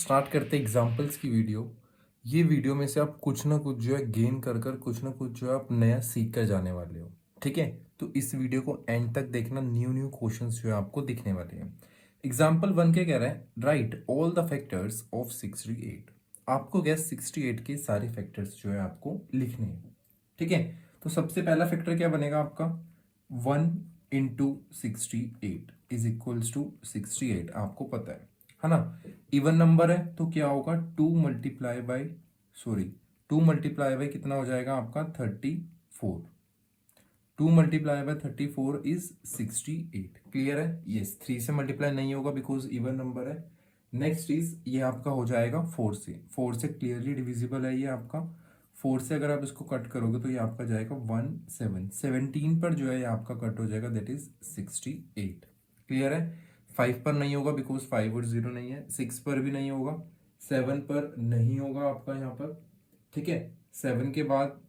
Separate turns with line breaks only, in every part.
Start करते examples की video. ये वीडियो में से आप कुछ ना कुछ जो है गेन कर कर कुछ ना कुछ जो है आप नया सीख कर जाने वाले हो। ठीक है, तो इस वीडियो को एंड तक देखना, न्यू न्यू क्वेश्चंस जो है आपको दिखने वाले हैं। एग्जाम्पल 1 क्या कह रहा है, right all the factors of 68। आपको क्या 68 के सारे फैक्टर्स जो है आपको लिखने हैं। ठीक है, तो सबसे पहला फैक्टर क्या बनेगा आपका, 1 into 68 इज इक्वल्स टू 68, आपको पता है ना। इवन नंबर है तो क्या होगा, 2 मल्टीप्लाई बाई कितना हो जाएगा आपका 34। 2 मल्टीप्लाई बाई 34 इज 68। क्लियर है, यस। 3 से मल्टीप्लाई नहीं होगा बिकॉज इवन नंबर है। नेक्स्ट इज ये आपका हो जाएगा 4 से क्लियरली डिविजिबल है ये आपका। 4 से अगर आप इसको कट करोगे तो ये आपका जाएगा 17 पर जो है ये आपका कट हो जाएगा, दैट इज 68। क्लियर है। 5 पर नहीं होगा बिकॉज 5 और 0 नहीं है। 6 पर भी नहीं होगा, 7 पर नहीं होगा आपका यहाँ पर। ठीक है, 7 के बाद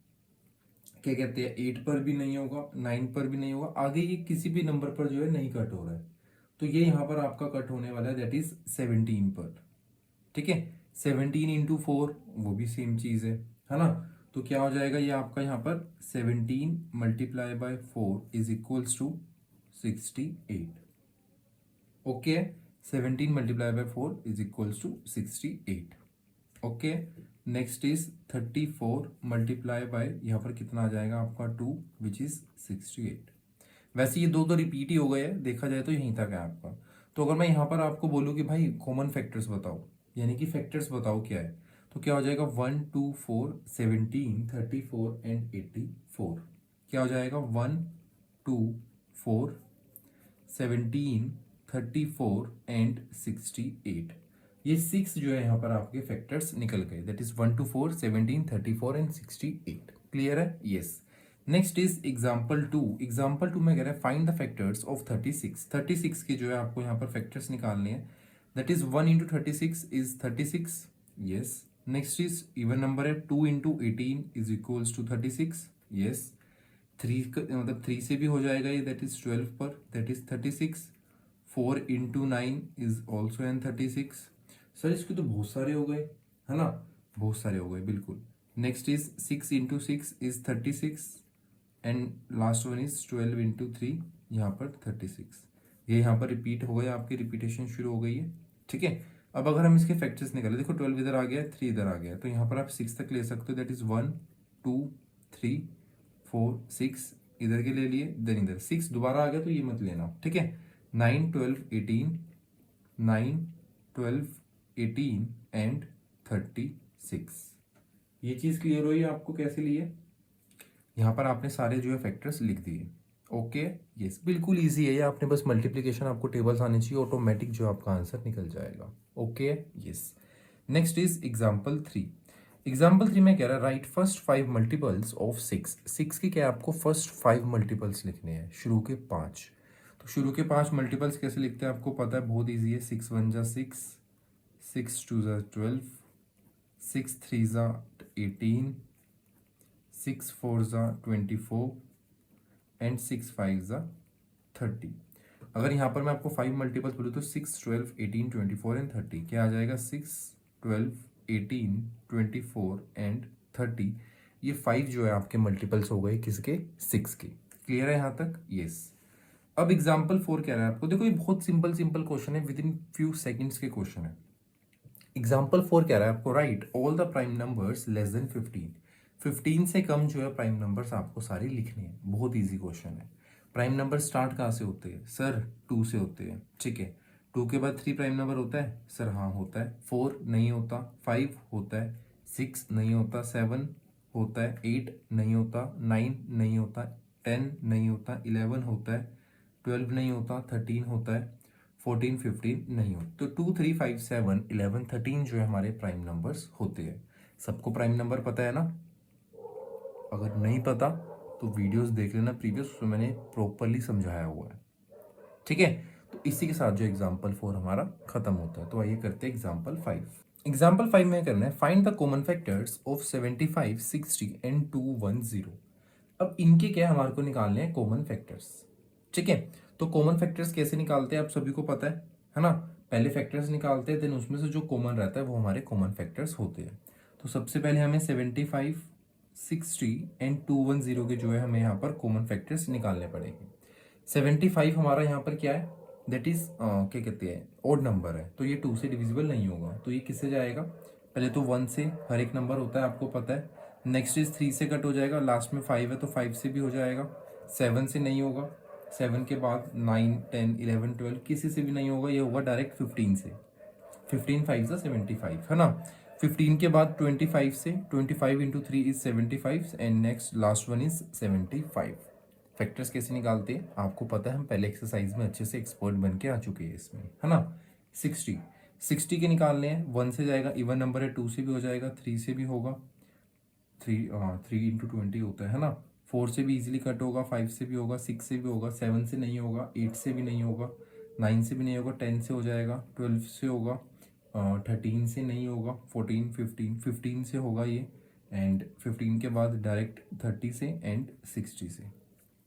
क्या कहते हैं, 8 पर भी नहीं होगा, 9 पर भी नहीं होगा, आगे ये किसी भी नंबर पर जो है नहीं कट हो रहा है, तो ये यहाँ पर आपका कट होने वाला है, दैट इज 17 पर। ठीक है, 17 into 4 वो भी सेम चीज है ना। तो क्या हो जाएगा ये आपका यहाँ पर 17 multiply by 4 is equals to 68। Okay, 17 multiply by 4 is equals to 68। Okay, next is 34 multiply by यहाँ पर कितना आ जाएगा आपका 2 विच इज 68। वैसे ये दो तो रिपीट ही हो गए हैं, देखा जाए तो यहीं तक है आपका। तो अगर मैं यहाँ पर आपको बोलूँ कि भाई कॉमन फैक्टर्स बताओ, यानी कि फैक्टर्स बताओ क्या है, तो क्या हो जाएगा 1 2 4 17 34 एंड 84। क्या हो जाएगा 1 2 4 17 34 एंड 68। ये 6 जो है यहाँ पर आपके फैक्टर्स निकल गए, दैट इज 1 2 4 17 34 एंड 68। क्लियर है, yes. Next is example 2। Example 2 में कह रहा है फाइंड द फैक्टर्स ऑफ 36। 36 के जो है आपको यहाँ पर फैक्टर्स निकालने हैं, that is 1 into 36 is 36। Yes. Next is even number है, 2 into 18 is equals to 36। Yes. 3 मतलब 3 से भी हो जाएगा ये, दैट इज 12 पर, that is 36। 4 into 9 is also an 36। Sir इसके तो बहुत सारे हो गए, है ना, बहुत सारे हो गए बिल्कुल। Next is 6 into 6 is 36 and last one is 12 into 3, यहाँ पर 36। ये यहाँ पर रिपीट हो गया, आपकी रिपीटेशन शुरू हो गई है। ठीक है, अब अगर हम इसके फैक्टर्स निकालें, देखो 12 इधर आ गया, 3 इधर आ गया, तो यहाँ पर आप 6 तक ले सकते हो, दैट इज 1 2 3 4 6 इधर के ले लिए, देन इधर 6 दोबारा आ गया तो ये मत लेना। ठीक है, 9 12 18 9 12 18 एंड 36। ये चीज क्लियर हुई आपको कैसे लिए, यहाँ पर आपने सारे जो है फैक्टर्स लिख दिए। ओके, यस, बिल्कुल इजी है ये, आपने बस मल्टीप्लिकेशन आपको टेबल्स आने चाहिए, ऑटोमेटिक जो आपका आंसर निकल जाएगा। Okay, yes. Next is example 3। Example 3 में कह रहा है राइट फर्स्ट 5 मल्टीपल्स ऑफ 6 के क्या आपको फर्स्ट 5 मल्टीपल्स लिखने हैं, शुरू के 5। तो शुरू के 5 मल्टीपल्स कैसे लिखते हैं आपको पता है, बहुत ईजी है। 6 1 जा 6, 6 2 जा 12, 6 3 जा 18, 6 4 जा 24 एंड 6 5 जा 30। अगर यहाँ पर मैं आपको 5 मल्टीपल्स बोलूँ तो 6 12 18 24 एंड 30 क्या आ जाएगा, 6 12 18 24 एंड 30। ये 5 जो है आपके मल्टीपल्स हो गए किसके, 6 के। क्लियर है यहाँ तक, यस। अब एग्जाम्पल 4 कह रहा है आपको, देखो ये बहुत सिंपल क्वेश्चन है, विद इन फ्यू सेकेंड्स के क्वेश्चन है। एग्जाम्पल 4 कह रहा है आपको right all the prime numbers less than 15। 15 से कम जो है प्राइम नंबर्स आपको सारे लिखने हैं। बहुत इजी क्वेश्चन है। प्राइम नंबर स्टार्ट कहाँ से होते हैं सर, 2 से होते हैं। ठीक है, 2 के बाद 3 प्राइम नंबर होता है सर, हाँ होता है। 4 नहीं होता, 5 होता है, 6 नहीं होता, 7 होता है, 8 नहीं होता, 9 नहीं होता, 10 नहीं होता, 11 होता है, 12 नहीं होता, 13 होता है, 14 15 नहीं हो। तो 2 3 5 7 11 13 जो है हमारे प्राइम नंबर्स होते हैं। सबको प्राइम नंबर पता है ना, अगर नहीं पता तो वीडियोस देख लेना प्रीवियस, उसमें मैंने प्रॉपरली समझाया हुआ है। ठीक है, तो इसी के साथ जो एग्जाम्पल 4 हमारा खत्म होता है। तो आइए करते हैं एग्जाम्पल 5। एग्जाम्पल 5 में करना है find the common factors of 75 60 and 210। अब इनके क्या हमारे को निकालने हैं कॉमन फैक्टर्स। ठीक है, तो कॉमन फैक्टर्स कैसे निकालते हैं आप सभी को पता है ना। पहले फैक्टर्स निकालते हैं, देन उसमें से जो कॉमन रहता है वो हमारे कॉमन फैक्टर्स होते हैं। तो सबसे पहले हमें 75, 60 एंड 210 के जो है हमें यहाँ पर कॉमन फैक्टर्स निकालने पड़ेंगे। 75 हमारा यहाँ पर क्या है, दैट इज क्या कहते हैं, ओड नंबर है, तो ये 2 से डिविजिबल नहीं होगा, तो ये किससे जाएगा, पहले तो 1 से हर एक नंबर होता है आपको पता है। नेक्स्ट इज 3 से कट हो जाएगा, लास्ट में 5 है तो 5 से भी हो जाएगा। 7 से नहीं होगा, 7 के बाद 9, 10, 11, 12 किसी से भी नहीं होगा, ये होगा डायरेक्ट 15 से। 15 5 सा 75 है ना। 15 के बाद 25 से, 25 into 3 is 75 and next last one is 75। Factors कैसे निकालते हैं आपको पता है, हम पहले एक्सरसाइज में अच्छे से एक्सपर्ट बन के आ चुके हैं इसमें, है ना। 60 के निकालने हैं, 1 से जाएगा, इवन नंबर है, 2 से भी हो जाएगा, 3 से भी होगा, 3 इंटू 20 होता है ना। 4 से भी इजीली कट होगा, 5 से भी होगा, 6 से भी होगा, 7 से नहीं होगा, 8 से भी नहीं होगा, 9 से भी नहीं होगा, 10 से हो जाएगा, 12 से होगा, 13 से नहीं होगा, 14, 15 से होगा ये, एंड 15 के बाद डायरेक्ट 30 से एंड 60 से।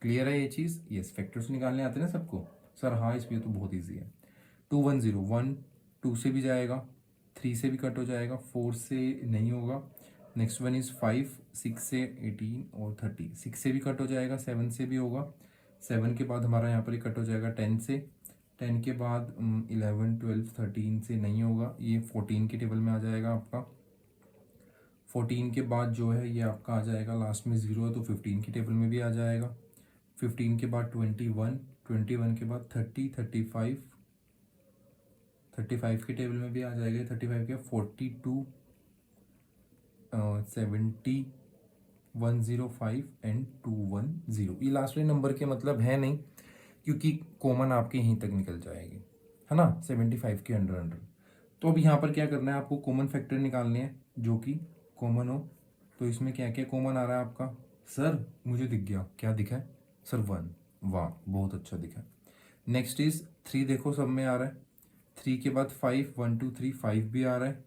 क्लियर है ये चीज़? यस, फैक्टर्स निकालने आते हैं ना सबको सर? हाँ, इसमें तो बहुत ईजी है। 210, 1 2 से भी जाएगा, 3 से भी कट हो जाएगा, 4 से नहीं होगा, नेक्स्ट वन इज 5, 6 से 18 और 30, 6 से भी कट हो जाएगा, 7 से भी होगा, 7 के बाद हमारा यहाँ पर ही कट हो जाएगा 10 से, 10 के बाद 11, 12, 13 से नहीं होगा, ये 14 के टेबल में आ जाएगा आपका। 14 के बाद जो है ये आपका आ जाएगा, लास्ट में 0 है तो 15 के टेबल में भी आ जाएगा। 15 के बाद 21, 21 के बाद 30, 35, 35 के टेबल में भी आ जाएगा, 35 के 42, 70, 105 एंड 210। ये लास्ट वाले नंबर के मतलब है नहीं, क्योंकि कॉमन आपके यहीं तक निकल जाएगी, है ना, 75 के अंडर अंडर। तो अब यहाँ पर क्या करना है, आपको कॉमन फैक्टर निकालने हैं जो कि कॉमन हो। तो इसमें क्या क्या कॉमन आ रहा है आपका? सर मुझे दिख गया, क्या दिखा है सर? 1। वाह, बहुत अच्छा दिखा है। नेक्स्ट इज 3, देखो सब में आ रहा है। 3 के बाद 5, 1 2 3, 5 भी आ रहा है।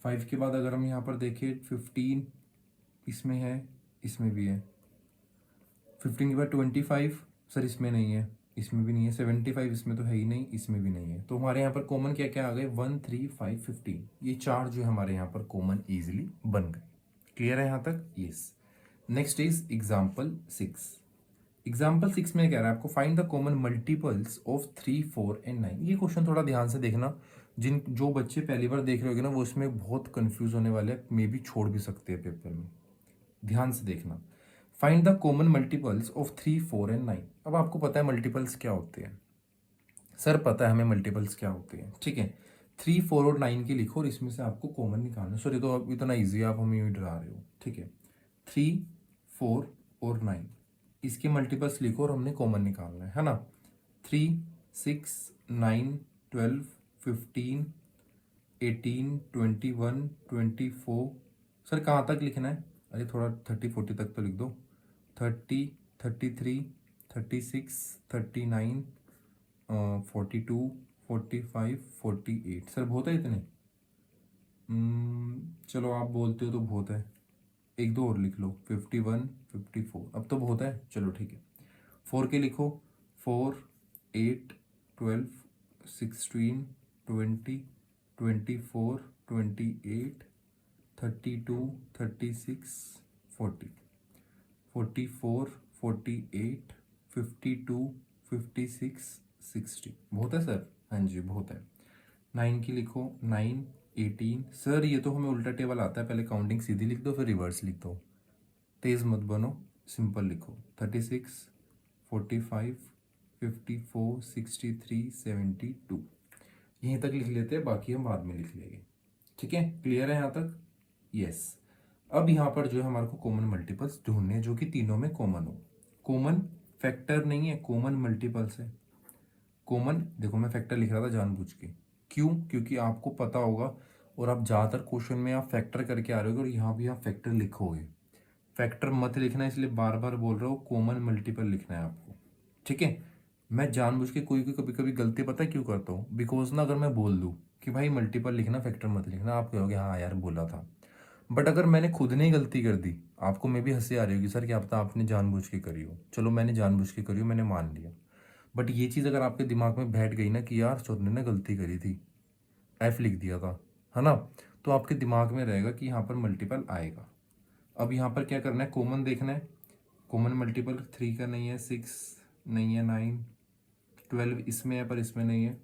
5 के बाद अगर हम यहाँ पर देखें 15 इसमें है, इसमें भी है। 15 के बाद 25, सर इसमें नहीं है, इसमें भी नहीं है। 75 इसमें तो है ही नहीं, इसमें भी नहीं है। तो हमारे यहाँ पर कॉमन क्या क्या आ गए? 1, 3, 5, 15, ये 4 जो हमारे यहाँ पर कॉमन इजीली बन गए। क्लियर है यहाँ तक? Yes. Next is example 6। Example 6 में कह रहा है आपको find the common multiples of 3, 4 and 9। ये क्वेश्चन थोड़ा ध्यान से देखना, जो बच्चे पहली बार देख रहे होगे ना वो इसमें बहुत कंफ्यूज होने वाले हैं, मे भी छोड़ भी सकते हैं पेपर में। ध्यान से देखना। Find the common multiples of 3, 4 and 9। अब आपको पता है मल्टीपल्स क्या होते हैं? सर पता है हमें मल्टीपल्स क्या होते हैं, ठीक है। 3, 4 और 9 के लिखो और इसमें से आपको कॉमन निकालना। सर ये तो अब इतना ईजी है, आप हमें यूँ डरा रहे हो, ठीक है। 3, 4 और 9, इसके मल्टीपल्स लिखो और हमने कॉमन निकालना है ना। 3, 6, 9, 12, 15, 18, 21, 24। सर कहाँ तक लिखना है? अरे थोड़ा 30, 40 तक तो लिख दो। 30, 33, 36, 39, 42, 45, 48। सर बहुत है इतने? चलो आप बोलते हो तो बहुत है, एक दो और लिख लो। 51, 54, अब तो बहुत है, चलो ठीक है। 4 के लिखो। 4, 8, 12, 16, 20, 24, 28, 32, 36, 40, 44, 48, 52, 56, 60। बहुत है सर? हाँ जी बहुत है। 9 की लिखो। 9, 18। सर ये तो हमें उल्टा टेबल आता है, पहले काउंटिंग सीधी लिख दो फिर रिवर्स लिख दो, तेज मत बनो, सिंपल लिखो। 36, 45, 54, 63, 72। यहीं तक लिख लेते हैं, बाकी हम बाद में लिख लेंगे, ठीक है। क्लियर है यहाँ तक? यस। अब यहाँ पर जो है हमारे को कॉमन मल्टीपल्स ढूंढने हैं जो कि तीनों में कॉमन हो। कॉमन फैक्टर नहीं है, कॉमन मल्टीपल्स है। कॉमन, देखो मैं फैक्टर लिख रहा था जानबूझ के, क्यों? क्योंकि आपको पता होगा और आप ज़्यादातर क्वेश्चन में आप फैक्टर करके आ रहे हो और यहाँ भी आप फैक्टर लिखोगे। फैक्टर मत लिखना, इसलिए बार बार बोल रहा हूँ, कॉमन मल्टीपल लिखना है आपको, ठीक है। मैं जानबूझ के कोई कभी कभी गलती पता है क्यों करता हूँ? बिकॉज ना अगर मैं बोल दूँ कि भाई मल्टीपल लिखना फैक्टर मत लिखना, आप कहोगे हाँ यार बोला था। बट अगर मैंने खुद ने ही गलती कर दी, आपको मे भी हंसी आ रही होगी सर क्या पता आपने जानबूझ के करी हो। चलो मैंने जानबूझ के करी हो, मैंने मान लिया। बट ये चीज़ अगर आपके दिमाग में बैठ गई ना कि यार चौधरी ने गलती करी थी, एफ लिख दिया था, है ना, तो आपके दिमाग में रहेगा कि यहाँ पर मल्टीपल आएगा। अब यहाँ पर क्या करना है, कॉमन देखना है। कॉमन मल्टीपल 3 का नहीं है, 6 नहीं है, 9 12 इसमें है पर इसमें नहीं है।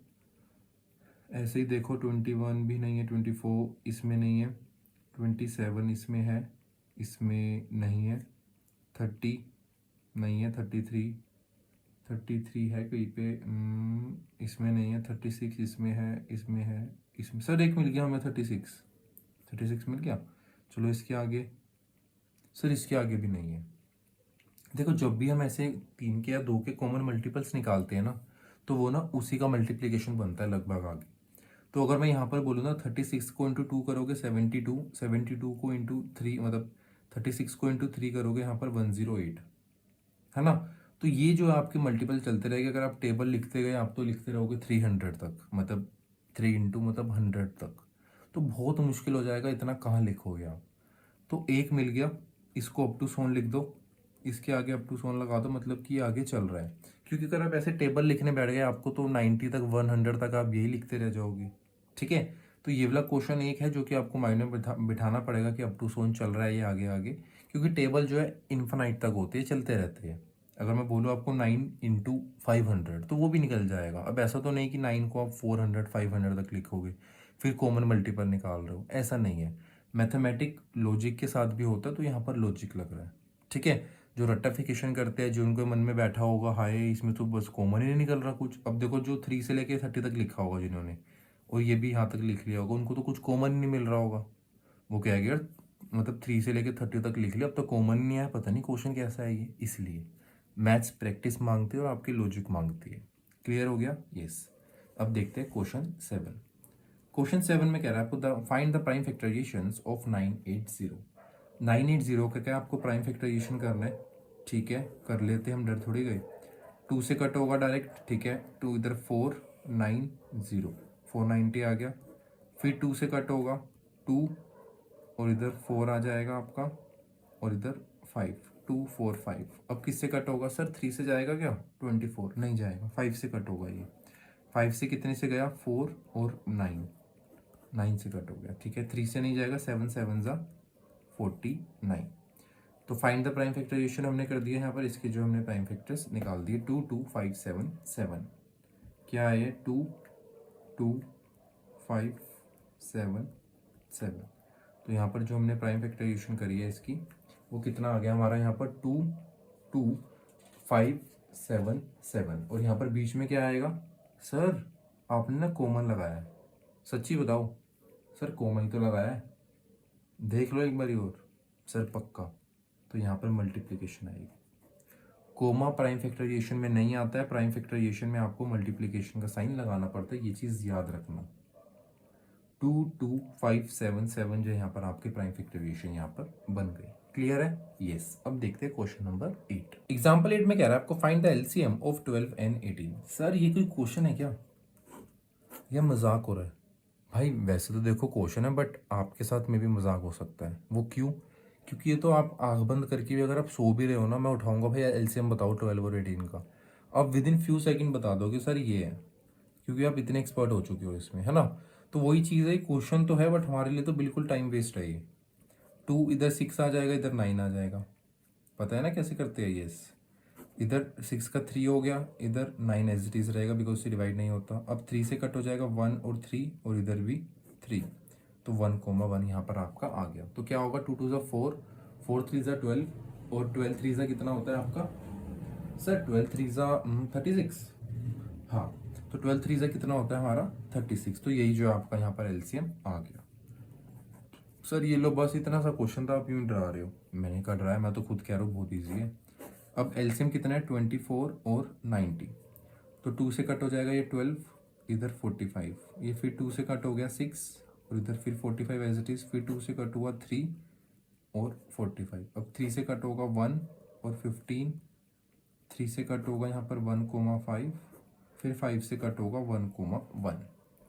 ऐसे ही देखो 21 भी नहीं है, 24 इसमें नहीं है, 27 इसमें है, इसमें नहीं है, 30 नहीं है, 33 है कहीं पे, इसमें नहीं है, 36 इसमें है, इसमें है, इसमें सर एक मिल गया हमें, 36 मिल गया। चलो इसके आगे, सर इसके आगे भी नहीं है। देखो जब भी हम ऐसे 3 के या 2 के कॉमन मल्टीपल्स निकालते हैं ना, तो वो ना उसी का मल्टीप्लिकेशन बनता है लगभग आगे। तो अगर मैं यहाँ पर बोलूँ ना 36 को इंटू 2 करोगे 72, 72 को इंटू 3 मतलब 36 को इंटू 3 करोगे यहाँ पर 108, है ना। तो ये जो आपके मल्टीपल चलते रहेंगे, अगर आप टेबल लिखते गए आप तो लिखते रहोगे 300 तक, मतलब 3 इंटू मतलब 100 तक, तो बहुत मुश्किल हो जाएगा, इतना कहाँ लिखोगे आप। तो एक मिल गया, इसको अप टू सोन लिख दो, इसके आगे अप टू सोन लगा दो, मतलब कि आगे चल रहा है। क्योंकि अगर आप ऐसे टेबल लिखने बैठ गए आपको तो 90 तक 100 तक आप यही लिखते रह जाओगे, ठीक है। तो ये वाला क्वेश्चन एक है जो कि आपको माइंड में बिठाना पड़ेगा कि अप टू सोन चल रहा है ये आगे आगे, क्योंकि टेबल जो है इन्फिनाइट तक होते हैं, चलते रहते हैं। अगर मैं बोलूँ आपको 9 इंटू 500 तो वो भी निकल जाएगा। अब ऐसा तो नहीं कि 9 को आप 400 500 तक लिखोगे फिर कॉमन मल्टीपल निकाल रहे हो, ऐसा नहीं है। मैथमेटिक लॉजिक के साथ भी होता है, तो यहाँ पर लॉजिक लग रहा है, ठीक है। जो रट्टाफिकेशन करते हैं, जो उनके मन में बैठा होगा हाय इसमें तो बस कॉमन ही नहीं निकल रहा कुछ। अब देखो जो 3 से लेके 30 तक लिखा होगा जिन्होंने, और ये भी यहाँ तक लिख लिया होगा, उनको तो कुछ कॉमन नहीं मिल रहा होगा। वो क्या है यार, मतलब 3 से लेके 30 तक लिख लिया, अब तो कॉमन नहीं आया, पता नहीं क्वेश्चन कैसा है ये। इसलिए मैथ्स प्रैक्टिस मांगती है और आपकी लॉजिक मांगती है। क्लियर हो गया? यस। अब देखते हैं क्वेश्चन 7। क्वेश्चन 7 में कह रहा है आपको find the prime factorisations of 980। 980 का क्या आपको प्राइम फैक्टराइजेशन करना है, ठीक है, कर लेते हैं हम, डर थोड़ी गए। 2 से कट होगा डायरेक्ट, ठीक है, 2 इधर 490 490 आ गया। फिर 2 से कट होगा 2 और इधर 4 आ जाएगा आपका, और इधर 5 2 4 5। अब किससे कट होगा सर, 3 से जाएगा क्या, 24 नहीं जाएगा, 5 से कट होगा ये। 5 से कितने से गया, 4 और 9 से कट हो गया, ठीक है। 3 से नहीं जाएगा, 7 7 ज़ा 49। तो फाइंड द प्राइम फैक्टराइजेशन हमने कर दिया यहाँ पर, इसके जो हमने प्राइम फैक्टर्स निकाल दिए, 2 2 5 7 7। क्या है 2 2 5 7 7। तो यहाँ पर जो हमने प्राइम फैक्टराइजेशन करी है इसकी, वो कितना आ गया हमारा यहाँ पर 2 2 5 7 7। और यहाँ पर बीच में क्या आएगा सर, आपने ना कॉमन लगाया है, सच्ची बताओ सर, कॉमन तो लगाया है, देख लो एक बारी और सर पक्का। तो यहाँ पर मल्टीप्लिकेशन आएगी। कोमा प्राइम फैक्टराइजेशन में नहीं आता है, प्राइम फैक्टराइजेशन में आपको मल्टीप्लिकेशन का साइन लगाना पड़ता है, ये चीज़ याद रखना। 2 2 5 7 7 जो यहाँ पर आपके प्राइम फैक्टराइजेशन यहाँ पर बन गई। क्लियर है? यस। अब देखते हैं क्वेश्चन नंबर 8। एग्जाम्पल 8 में कह रहा है आपको find the LCM of 12 and 18। Sir ये कोई क्वेश्चन है क्या, या मजाक हो रहा है? भाई वैसे तो देखो क्वेश्चन है, बट आपके साथ में भी मजाक हो सकता है। वो क्यों? क्योंकि ये तो आप आंख बंद करके भी अगर आप सो भी रहे हो ना, मैं उठाऊंगा भाई एलसीएम बताओ 12 और 18 का, आप विद इन फ्यू सेकंड बता दोगे सर ये है, क्योंकि आप इतने एक्सपर्ट हो चुके हो इसमें, है ना। तो वही चीज़ है, क्वेश्चन तो है बट हमारे लिए तो बिल्कुल टाइम वेस्ट है ये। 2 इधर 6 आ जाएगा, इधर 9 आ जाएगा, पता है ना कैसे करते हैं ये। इधर 6 का 3 हो गया, इधर 9 एज इट इज रहेगा बिकॉज से डिवाइड नहीं होता। अब 3 से कट हो जाएगा 1 और 3, और इधर भी 3, तो 1,1 यहाँ पर आपका आ गया। तो क्या होगा, 2 2 ज़ा 4, 4 3 ज़ा 12, और 12 3 ज़ा कितना होता है आपका सर, 12 3 ज़ा 36। हाँ, तो 12 3 ज़ा कितना होता है हमारा 36। तो यही जो आपका यहाँ पर एलसीएम आ गया। सर ये लो बस इतना सा क्वेश्चन था, आप यूँ डरा रहे हो। मैंने कहा डराया, मैं तो खुद कह रहा हूँ बहुत ईजी है। अब एलसीएम कितना है 24 और 90। तो 2 से कट हो जाएगा ये 12, इधर 45, ये फिर 2 से कट हो गया 6, और इधर फिर 45 एज इट इज़, फिर 2 से कट हुआ 3 और 45। अब 3 से कट होगा 1 और 15, 3 से कट होगा यहाँ पर 1,5, फिर 5 से कट होगा 1,1।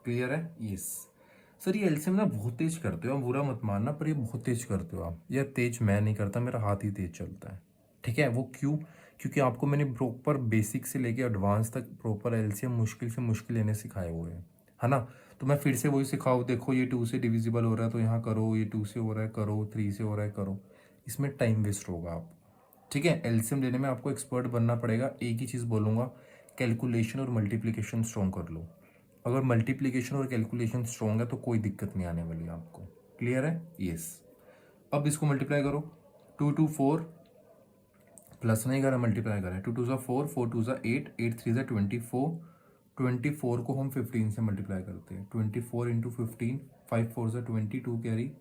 क्लियर है? यस। सर ये एलसीएम ना बहुत तेज करते हो, बुरा मत मानना, पर ये बहुत तेज करते हो आप। यह तेज मैं नहीं करता, मेरा हाथ ही तेज चलता है, ठीक है। वो क्यों? क्योंकि आपको मैंने प्रॉपर बेसिक से लेके एडवांस तक प्रॉपर एलसीएम मुश्किल से मुश्किल लेने सिखाए हुए हैं, है ना। तो मैं फिर से वही सिखाऊँ, देखो ये 2 से डिविजिबल हो रहा है तो यहाँ करो, ये 2 से हो रहा है करो, 3 से हो रहा है करो, इसमें टाइम वेस्ट होगा आप। ठीक है, एलसीएम लेने में आपको एक्सपर्ट बनना पड़ेगा। एक ही चीज़ बोलूँगा, कैलकुलेशन और मल्टीप्लिकेशन स्ट्रॉन्ग कर लो। अगर मल्टीप्लिकेशन और कैलकुलेशन स्ट्रॉन्ग है तो कोई दिक्कत नहीं आने वाली आपको। क्लियर है? यस। अब इसको मल्टीप्लाई करो, 2 2 4 प्लस नहीं करा, मल्टीप्लाई करा, 2 2 4, 4 2 8, 8 3 24, 24 को हम 15 से मल्टीप्लाई करते हैं, 24 इंटू 15, 5 4 22 कैरी,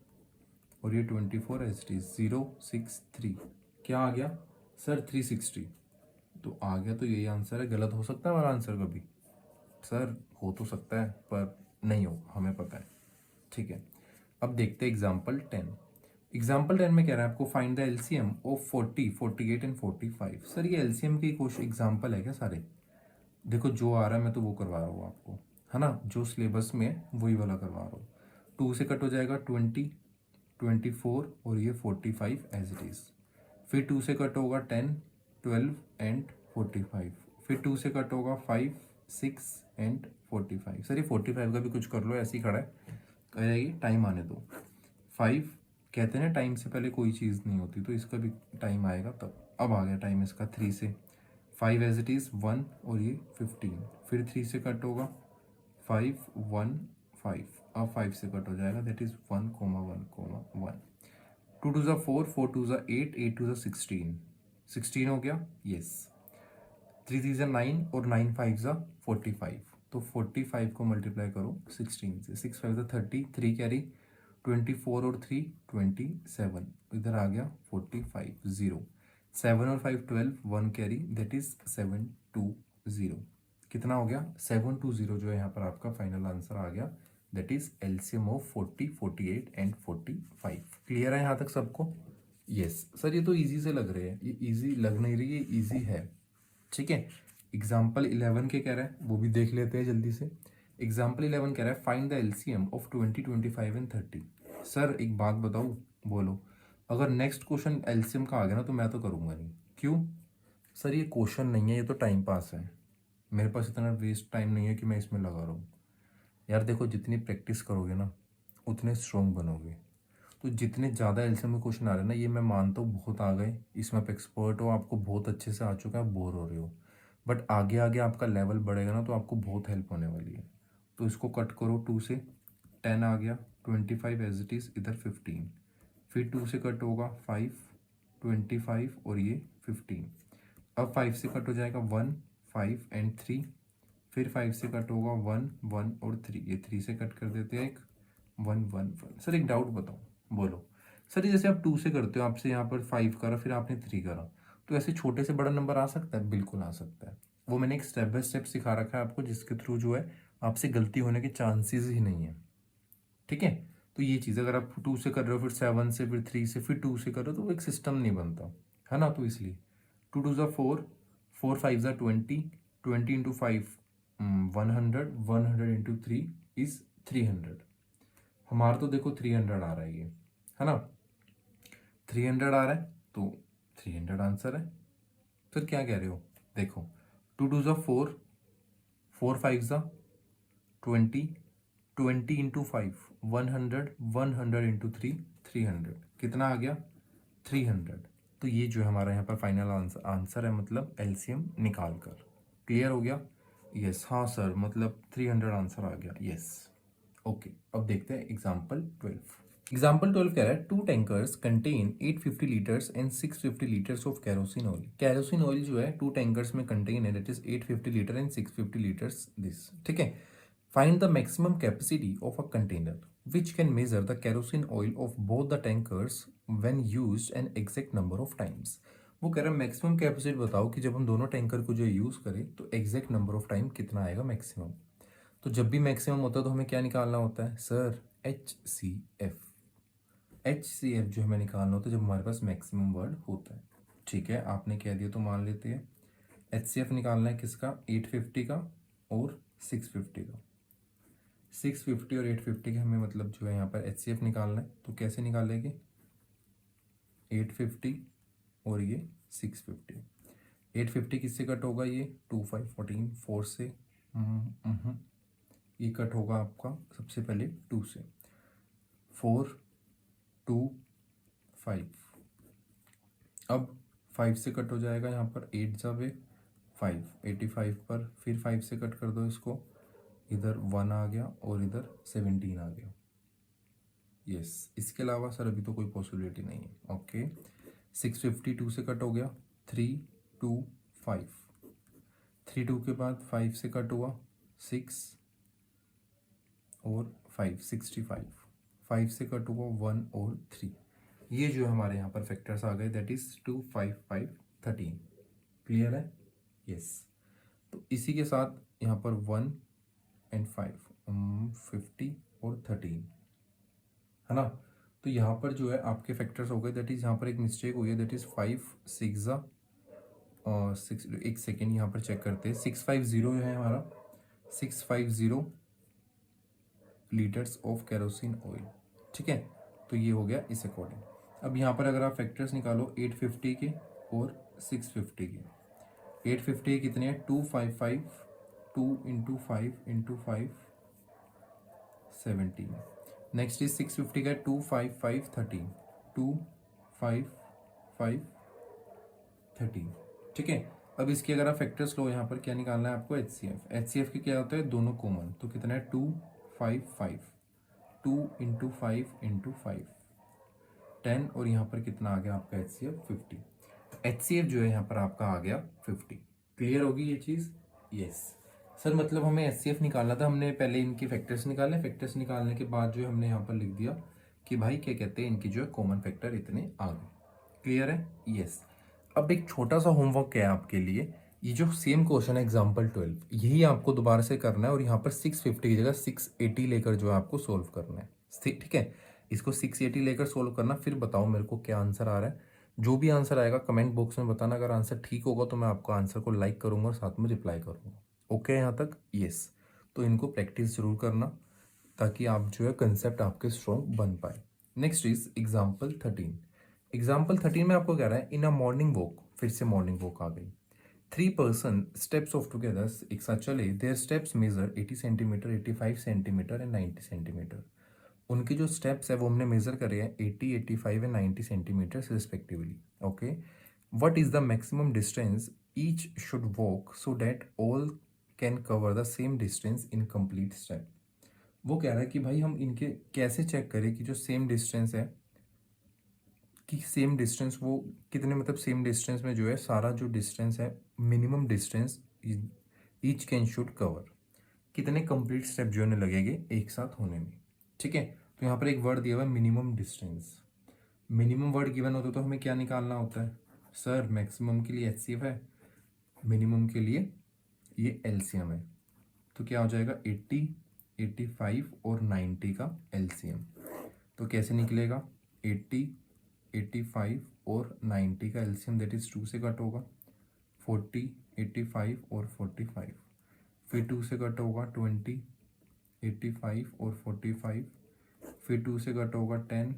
और ये 24 एस टी 063। क्या आ गया सर? 360। तो आ गया तो यही आंसर है। गलत हो सकता है हमारा आंसर कभी? सर हो तो सकता है पर नहीं हो, हमें पता है। ठीक है, अब देखते हैं एग्जाम्पल 10। एग्जाम्पल 10 में कह रहा है आपको find the LCM of 40, 48 and 45। Sir ये एलसीएम के कुछ एग्जाम्पल है क्या सारे? देखो जो आ रहा है मैं तो वो करवा रहा हूँ आपको, है ना, जो सिलेबस में है वही वाला करवा रहा हूँ। 2 से कट हो जाएगा 20, 24 और ये 45 एज इट इज़। फिर 2 से कट होगा 10, 12 एंड 45। फिर 2 से कट होगा 5, 6 एंड 45। सर ये 45 का भी कुछ कर लो, ऐसे ही खड़ा है, कह जाएगी टाइम आने दो। 5 कहते हैं ना टाइम से पहले कोई चीज़ नहीं होती, तो इसका भी टाइम आएगा तब। अब आ गया टाइम इसका 3 से, 5 एज इट इज़ 1 और ये 15। फिर 3 से कट होगा 5 1 5। अब 5 से कट हो जाएगा, दैट इज़ 1 1 1। 2 2 4, 4 2 8, 8 2 16, 16 हो गया। यस। 3 3 9 और 9 5 45। तो 45 को मल्टीप्लाई करो 16 से, 6 5 30, 3 कैरी, 24 और 3 27, इधर आ गया 45 0। 7 और 5 12, 1 कैरी, दैट इज 720। कितना हो गया? 720 जो है यहाँ पर आपका फाइनल आंसर आ गया, that is LCM of 40, 48 and 45। Clear है यहाँ तक सबको? यस सर ये तो इजी से लग रहे हैं, ये इजी लग नहीं रही, ये इजी है। ठीक है, एग्जाम्पल 11 के कह रहा है वो भी देख लेते हैं जल्दी से। एग्जाम्पल 11 कह रहा है find the LCM of 20, 25 and 30। Sir एक बात बताऊँ, बोलो, अगर नेक्स्ट क्वेश्चन एलसीएम का आ गया ना तो मैं तो करूँगा नहीं। क्यों? सर ये क्वेश्चन नहीं है, ये तो टाइम पास है। मेरे पास इतना वेस्ट टाइम नहीं है कि मैं इसमें लगा रहा हूँ। यार देखो जितनी प्रैक्टिस करोगे ना उतने स्ट्रॉन्ग बनोगे। तो जितने ज़्यादा एलसीएम में क्वेश्चन आ रहे हैं ना, ये मैं मानता हूँ बहुत आ गए, इसमें आप एक्सपर्ट हो, आपको बहुत अच्छे से आ चुका है, बोर हो रहे हो, बट आगे आगे आपका लेवल बढ़ेगा ना तो आपको बहुत हेल्प होने वाली है। तो इसको कट करो, 2 से 10 आ गया, 25 एज इट इज़, इधर 15। फिर 2 से कट होगा 5, 25 और ये 15। अब 5 से कट हो जाएगा 1, 5 एंड 3। फिर 5 से कट होगा 1 1 और 3, ये 3 से कट कर देते हैं, एक 1 1 1। सर एक डाउट बताओ, बोलो। सर जैसे आप 2 से करते हो, आपसे यहाँ पर 5 करा, फिर आपने 3 करा, तो ऐसे छोटे से बड़ा नंबर आ सकता है? बिल्कुल आ सकता है। वो मैंने एक स्टेप बाय स्टेप सिखा रखा है आपको, जिसके थ्रू जो है आपसे गलती होने के चांसेस ही नहीं है। ठीक है, तो ये चीज़ अगर आप 2 से कर रहे हो, फिर 7 से, फिर 3 से, फिर 2 से कर रहे हो, तो वो एक सिस्टम नहीं बनता, है ना। तो इसलिए 2 2 4, 4 5 20, 20 इंटू 5 100, 100 इंटू 3 इज 300। हमारा तो देखो 300 आ रहा है ये, है ना, 300 आ रहा है तो 300 आंसर है। फिर क्या कह रहे हो? देखो 2 2 4, 4 5 20, 20 इंटू 5 100, 100 इंटू 3 300। कितना आ गया? 300। तो ये जो है हमारा यहाँ पर फाइनल आंसर है, मतलब एलसीएम निकाल कर। क्लियर हो गया? यस। हाँ सर, मतलब 300 आंसर आ गया। यस। ओके, अब देखते हैं एग्जाम्पल 12। एग्जाम्पल 12 कह रहा है 2 tankers contain 850 litres and 650 litres of kerosene oil. Kerosene oil जो है 2 टैंकर्स में कंटेन है, that is 850 litre and 650 litres this. ठीक है, find the maximum capacity of a container which can measure the kerosene oil of both the tankers when used an exact number of times. वो कह रहा है maximum capacity बताओ कि जब हम दोनों टैंकर को जो यूज़ करें तो एग्जैक्ट नंबर ऑफ टाइम कितना आएगा मैक्सिमम। तो जब भी मैक्सिमम होता है तो हमें क्या निकालना होता है सर? HCF। HCF जो हमें निकालना होता है जब हमारे पास मैक्सिमम वर्ड होता है। ठीक है, आपने कह दिया तो मान लेते हैं। HCF निकालना है किसका? 850 का और 650 का। 650 और 850 का हमें मतलब जो है यहाँ पर HCF निकालना है, तो कैसे निकालेंगे? 850 और ये 650। 850 किससे कट होगा? ये 2 5 14 4 से, ये कट होगा आपका सबसे पहले 2 से, 4 2 5। अब 5 से कट हो जाएगा यहाँ पर, 8 जावे 5, 85 पर फिर 5 से कट कर दो इसको, इधर 1 आ गया और इधर 17 आ गया। यस, इसके अलावा सर अभी तो कोई पॉसिबिलिटी नहीं है। ओके, 652 से कट हो गया, 3 2 5, 3 2 के बाद 5 से कट हुआ 6 और 5 65, 5 से कट हुआ 1 और 3। ये जो हमारे यहाँ पर फैक्टर्स आ गए, दैट इज 2 5 5 13। क्लियर है? यस। तो इसी के साथ यहाँ पर 1 एंड 5 50 और 13 है ना। तो यहाँ पर जो है आपके फैक्टर्स हो गए, दैट इज यहाँ पर एक मिस्टेक हुई है, दैट इज 5 6 6। एक सेकेंड यहाँ पर चेक करते हैं, 650 है हमारा, 650 लीटर्स ऑफ केरोसिन ऑयल। ठीक है, तो ये हो गया इस अकॉर्डिंग। अब यहाँ पर अगर आप फैक्टर्स निकालो 850 के और 650 के, 850 कितने हैं? 255, 2 इंटू 5 इंटू 5 17। नेक्स्ट इज 650 का 2 5 5 13, 2 5 5 13। ठीक है, अब इसकी अगर आप फैक्टर्स लो, यहाँ पर क्या निकालना है आपको? HCF के क्या होता है? दोनों कॉमन, तो कितना है? 2 5 5, 2 इंटू 5 इंटू 5 10, और यहाँ पर कितना आ गया आपका HCF? 50। HCF जो है यहाँ पर आपका आ गया 50। क्लियर होगी ये चीज़? यस सर, मतलब हमें HCF निकालना था, हमने पहले इनके फैक्टर्स निकाले, फैक्टर्स निकालने के बाद जो है हमने यहाँ पर लिख दिया कि भाई क्या कहते हैं, इनकी जो है कॉमन फैक्टर इतने आ गए। क्लियर है? यस। अब एक छोटा सा होमवर्क क्या है आपके लिए, ये जो सेम क्वेश्चन है एग्जाम्पल 12, यही आपको दोबारा से करना है और यहाँ पर 650 की जगह 680 लेकर जो है आपको सोल्व करना है। ठीक है, इसको 680 लेकर सोल्व करना, फिर बताओ मेरे को क्या आंसर आ रहा है। जो भी आंसर आएगा कमेंट बॉक्स में बताना, अगर आंसर ठीक होगा तो मैं आपको आंसर को लाइक करूंगा और साथ में रिप्लाई करूंगा। ओके यहाँ तक? यस। तो इनको प्रैक्टिस जरूर करना ताकि आप जो है कंसेप्ट आपके स्ट्रॉन्ग बन पाए। Next is example 13। एग्जाम्पल 13 में आपको कह रहा है, इन अ मॉर्निंग वॉक, फिर से मॉर्निंग वॉक आ गई, 3 पर्सन स्टेप्स ऑफ टुगेदर, एक साथ चले, their steps measure 80 centimetre, 85 centimetre and 90 centimetre. उनके जो स्टेप्स है वो हमने मेजर करे हैं 80 85 and 90 centimetre respectively. Okay, what is the maximum distance each should walk so that all can cover the same distance in complete step. वो कह रहा है कि भाई हम इनके कैसे चेक करें कि जो सेम डिस्टेंस है, कि सेम डिस्टेंस वो कितने, मतलब सेम डिस्टेंस में जो है सारा जो डिस्टेंस है, minimum distance each can should cover, कितने कंप्लीट स्टेप जो है लगेंगे एक साथ होने में। ठीक है, तो यहाँ पर एक वर्ड दिया हुआ है minimum distance. Minimum word given होता तो हमें क्या निकालना होता है? सर मैक्सिमम के लिए HCF है, मिनिमम के लिए ये LCM है। तो क्या हो जाएगा? 80 85 और 90 का LCM। तो कैसे निकलेगा? 80 85 और 90 का LCM, दैट इज 2 से कट होगा, 40 85 और 45, फिर 2 से कट होगा 20 85 और 45, फिर 2 से कट होगा 10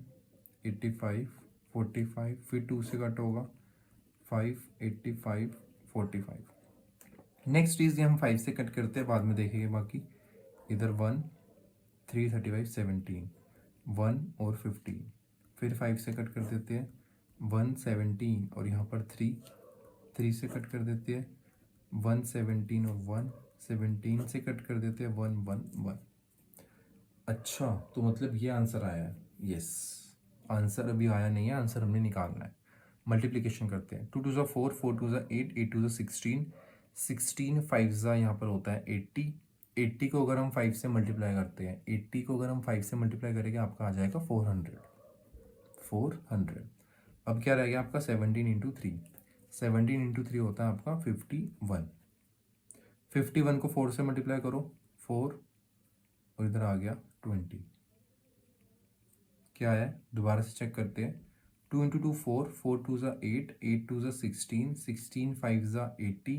85 45, फिर 2 से कट होगा 5 85 45। नेक्स्ट चीज़ ये हम 5 से कट करते हैं, बाद में देखेंगे बाकी। इधर 1 3 35 17, 1 और 15, फिर 5 से कट कर देते हैं 1 17, और यहाँ पर 3 से कट कर देते हैं 1 17 और 1 17 से कट कर देते हैं 1 1 1। अच्छा, तो मतलब ये आंसर आया है? यस, आंसर अभी आया नहीं है, आंसर हमने निकालना है। मल्टीप्लिकेशन करते हैं, 2 2 ज़ा 4, 4 2 ज़ा 8, 8 2 ज़ा 16, 16 5 ज़ा यहाँ पर होता है 80, 80 को अगर हम 5 से मल्टीप्लाई करते हैं, 80 को अगर हम 5 से मल्टीप्लाई करेंगे आपका आ जाएगा 400। अब क्या रह गया आपका? 17 इंटू 3, 17 इंटू 3 होता है आपका 51। 51 को 4 से मल्टीप्लाई करो, 4, और इधर आ गया 20। क्या है? दोबारा से चेक करते हैं, 2 इंटू 2 4, 4 2 ज़ा 8, 8 2 ज़ा 16, 16 5 ज़ा 80,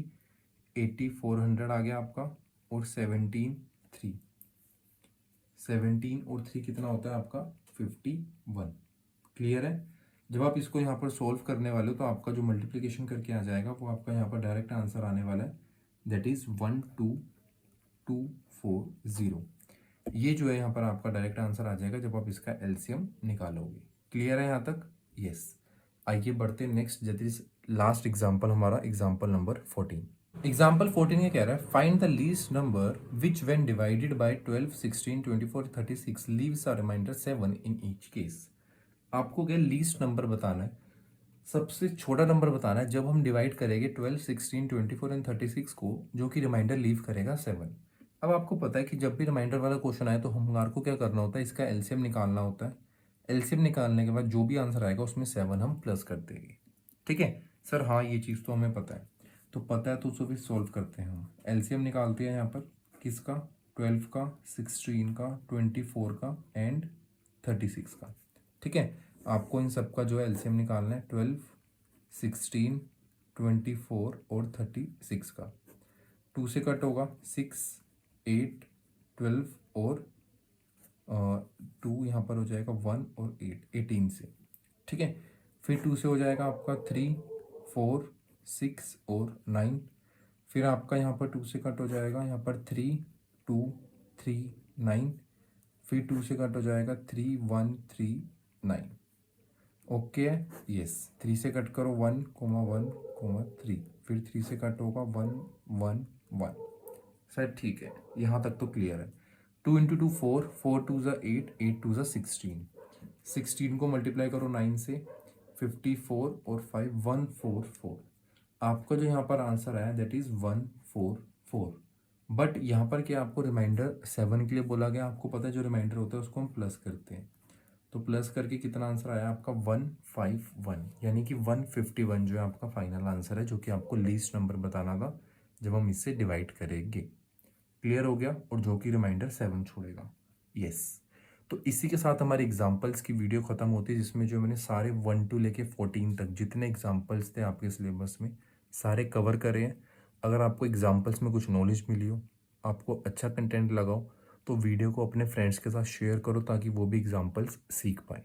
80 400 आ गया आपका, और 17 3, 17 और 3 कितना होता है आपका? 51। क्लियर है? जब आप इसको यहाँ पर सोल्व करने वाले हो तो आपका जो मल्टीप्लिकेशन करके आ जाएगा वो आपका यहाँ पर डायरेक्ट आंसर आने वाला है, दैट इज 12240। ये जो है यहाँ पर आपका डायरेक्ट आंसर आ जाएगा जब आप इसका एलसीएम निकालोगे। क्लियर है यहाँ तक? यस। आइए बढ़ते next, that is last example हमारा, एग्जाम्पल नंबर 14। एग्जाम्पल 14 ये कह रहा है find the least number which when divided by 12, 16, 24, 36 leaves a remainder 7 in each case. आपको क्या लीस्ट नंबर बताना है, सबसे छोटा नंबर बताना है जब हम डिवाइड करेंगे 12, 16, 24 एंड 36 को, जो कि रिमाइंडर लीव करेगा 7। अब आपको पता है कि जब भी रिमाइंडर वाला क्वेश्चन आए तो हमारे को क्या करना होता है, इसका एलसीएम निकालना होता है। एलसीएम निकालने के बाद जो भी आंसर आएगा उसमें 7 हम प्लस कर देंगे। ठीक है सर, हाँ ये चीज़ तो हमें पता है, तो पता है तो उसको भी सॉल्व करते हैं हम। एलसीएम निकालते हैं यहाँ पर किसका, 12 का, 16 का, 24 का एंड 36 का। ठीक है, आपको इन सब का जो है एलसीएम निकालना है, 12, 16, 24 और 36 का। 2 से कट होगा 6, 8, 12 और 2 यहाँ पर हो जाएगा 1 और 8, 18 से। ठीक है, फिर 2 से हो जाएगा आपका 3, 4, 6 और 9। फिर आपका यहाँ पर 2 से कट हो जाएगा यहाँ पर 3, 2, 3, 9। फिर 2 से कट हो जाएगा 3, 1, 3, 9। Okay, yes. 3 से कट करो 1, 1, 3। फिर 3 से कट होगा 1, 1, 1। सर ठीक है, यहाँ तक तो क्लियर है। 2 इंटू 2 4, 4 2 ज़ा 8, 8 2 ज़ा 16। 16 को मल्टीप्लाई करो 9 से, 54 और 5 144। आपका जो यहाँ पर आंसर आया दैट इज 144। बट यहाँ पर क्या आपको रिमाइंडर 7 के लिए बोला गया, आपको पता है जो रिमाइंडर होता है उसको हम प्लस करते हैं, तो प्लस करके कितना आंसर आया आपका 151, यानी कि 151 जो है आपका फाइनल आंसर है, जो कि आपको लीस्ट नंबर बताना था जब हम इससे डिवाइड करेंगे। क्लियर हो गया, और जो कि रिमाइंडर 7 छोड़ेगा। यस, तो इसी के साथ हमारी एग्जाम्पल्स की वीडियो खत्म होती है, जिसमें जो मैंने सारे 1 to लेके 14 तक जितने एग्जाम्पल्स थे आपके सिलेबस में सारे कवर करे हैं। अगर आपको एग्जाम्पल्स में कुछ नॉलेज मिली हो, आपको अच्छा कंटेंट लगाओ, तो वीडियो को अपने फ्रेंड्स के साथ शेयर करो ताकि वो भी एग्जाम्पल्स सीख पाए।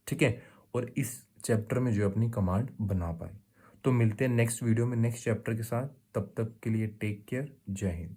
ठीक है, और इस चैप्टर में जो अपनी कमांड बना पाए। तो मिलते हैं नेक्स्ट वीडियो में नेक्स्ट चैप्टर के साथ, तब तक के लिए टेक केयर, जय हिंद।